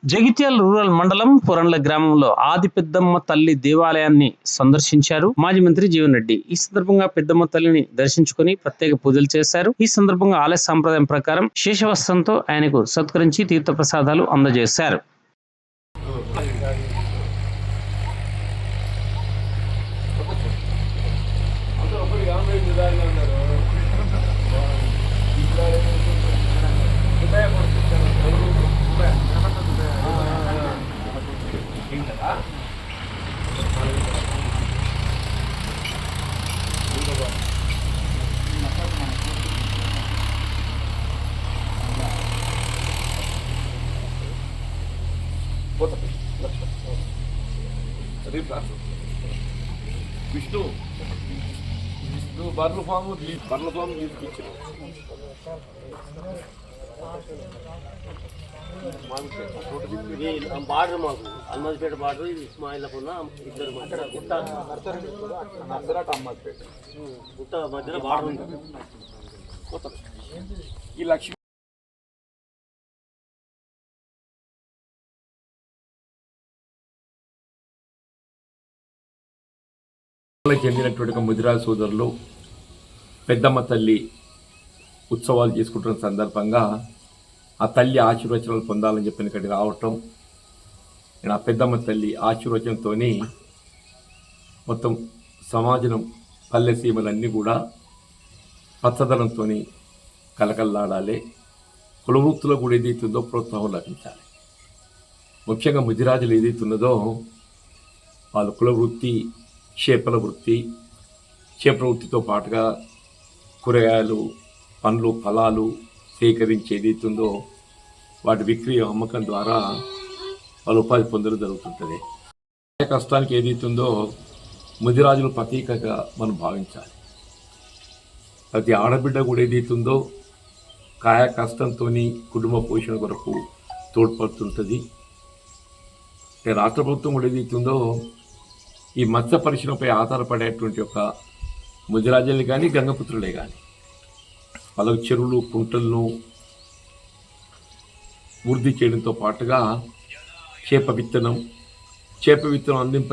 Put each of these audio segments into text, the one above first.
Jagtial rural మండలం పొరండ్ల గ్రామంలో ఆది పెద్దమ్మ తల్లి దేవాలయాన్ని సందర్శించారు మాజీ మంత్రి జీవన్ రెడ్డి. ఈ సందర్భంగా పెద్దమ్మ తల్లిని దర్శించుకుని ప్రత్యేక పూజలు చేశారు. ఈ సందర్భంగా ఆలయ సంప్రదాయం ప్రకారం శేషవస్త్రంతో ఆయనకు సత్కరించి తీర్థ ప్రసాదాలు అందజేశారు. విష్ణు బర్ల ఫామ్ తీసుకొచ్చారు. బార్డర్ మాకు అమ్మదిపేట బార్డర్ ఇస్మాయిల్కున్న ఇద్దరు గుట్ట మధ్యలో బార్డర్ ఉంది. ఈ లక్ష్మి చెందినటువంటి ముదిరాజు సోదరులు పెద్దమ్మ తల్లి ఉత్సవాలు చేసుకుంటున్న సందర్భంగా ఆ తల్లి ఆశీర్వచనాలు పొందాలని చెప్పిన ఇక్కడికి రావటం, నేను ఆ పెద్దమ్మ తల్లి ఆశీర్వచనంతో మొత్తం సమాజం పల్లె సీమలన్నీ కూడా పచ్చదనంతో కలకల్లాడాలి. కులవృత్తులో కూడా ఏదైతుందో ప్రోత్సాహం లభించాలి. ముఖ్యంగా ముదిరాజులు ఏదైతున్నదో వాళ్ళ కులవృత్తి చేపల వృత్తితో పాటుగా కూరగాయలు, పండ్లు, ఫలాలు సేకరించి ఏదైతుందో వాటి విక్రయ అమ్మకం ద్వారా వాళ్ళు ఉపాధి పొందడం జరుగుతుంటుంది. కష్టానికి ఏదైతుందో ముదిరాజులు ప్రతీకగా మనం భావించాలి. ప్రతి ఆడబిడ్డ కూడా ఏదైతుందో కాయ కష్టంతో కుటుంబ పోషణ కొరకు తోడ్పడుతుంటుంది. రాష్ట్ర ప్రభుత్వం కూడా ఏదైతుందో ఈ మత్స్య పరిశ్రమపై ఆధారపడేటువంటి ఒక ముదిరాజులే కానీ గంగపుత్రులే కానీ వాళ్ళకు చెరువులు, కుంటలను వృద్ధి చేయడంతో పాటుగా చేప విత్తనం అందింప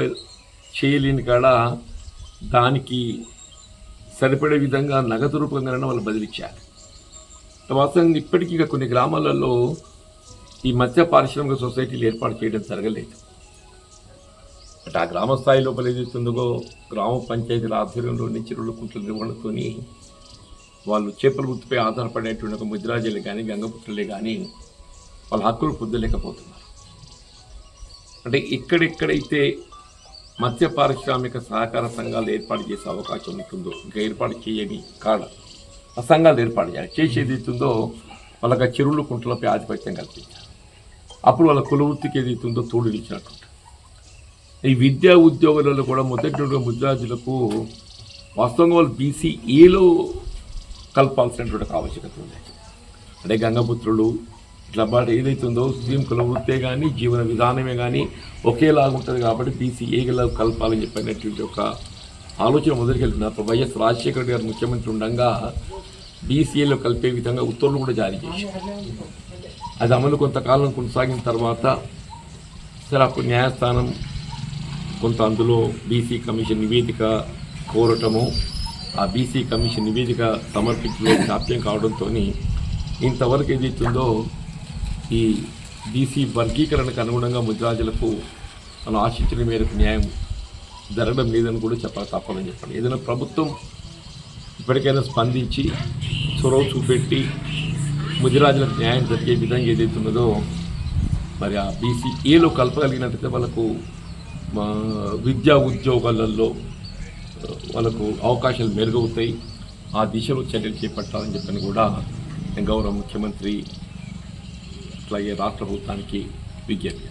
చేయలేని కాడ దానికి సరిపడే విధంగా నగదు రూపంగా వాళ్ళు బదిలిచ్చారు. వాస్తవంగా ఇప్పటికీ కొన్ని గ్రామాలలో ఈ మత్స్య పారిశ్రామిక సొసైటీలు ఏర్పాటు చేయడం జరగలేదు. అంటే ఆ గ్రామ స్థాయి లోపల ఏదైతుందో గ్రామ పంచాయతీల ఆధ్వర్యంలో చెరువుల కుంటల నిర్వహణతో వాళ్ళు చేపల వృత్తిపై ఆధారపడేటువంటి ఒక ముదిరాజులే కానీ గంగపుత్రులే కానీ వాళ్ళ హక్కులు పొందలేకపోతున్నారు. అంటే ఇక్కడెక్కడైతే మత్స్య పారిశ్రామిక సహకార సంఘాలు ఏర్పాటు చేసే అవకాశం ఉంటుందో, ఇంకా ఏర్పాటు చేయని కాడ ఆ సంఘాలు ఏర్పాటు చేయాలి. చేసేది అవుతుందో వాళ్ళకి చెరువుల కుంటలపై ఆధిపత్యం కల్పించాలి. అప్పుడు వాళ్ళ కులవృత్తికి ఏదైతుందో తోడు నిలిచినట్టు. ఈ విద్యా ఉద్యోగాలలో కూడా మొదటి ముదిరాజులకు వాస్తవంగా వాళ్ళు BCAలో కలపాల్సినటువంటి ఆవశ్యకత ఉంది. అంటే గంగపుత్రులు ఇట్లా బాట ఏదైతుందో స్త్రీం కులవృత్తే కానీ జీవన విధానమే కానీ ఒకేలాగా ఉంటుంది కాబట్టి BCAలో కలపాలని చెప్పినటువంటి ఒక ఆలోచన మొదలుకెళ్తున్నారు. వైఎస్ రాజశేఖర గారు ముఖ్యమంత్రి ఉండగా BCAలో కలిపే విధంగా ఉత్తర్వులు కూడా జారీ చేశారు. అది అమలు కొంతకాలం కొనసాగిన తర్వాత సరే అప్పుడు న్యాయస్థానం కొంత అందులో BC కమిషన్ నివేదిక కోరటము, ఆ BC కమిషన్ నివేదిక సమర్పించడం జాప్యం కావడంతో ఇంతవరకు ఏదైతుందో ఈ BC వర్గీకరణకు అనుగుణంగా ముదిరాజులకు మనం ఆశించిన మేరకు న్యాయం జరగడం లేదని కూడా చెప్పాలి, తప్పదని చెప్పండి. ఏదైనా ప్రభుత్వం ఇప్పటికైనా స్పందించి చొరవ చూపెట్టి ముదిరాజులకు న్యాయం జరిగే విధంగా ఏదైతున్నదో మరి ఆ BCAలో కలపగలిగినట్లయితే వాళ్ళకు విద్యా ఉద్యోగాలలో వాళ్ళకు అవకాశాలు మెరుగవుతాయి. ఆ దిశలో చర్యలు చేపట్టాలని చెప్పని కూడా గౌరవ ముఖ్యమంత్రి అట్లాగే రాష్ట్ర ప్రభుత్వానికి విజ్ఞప్తి.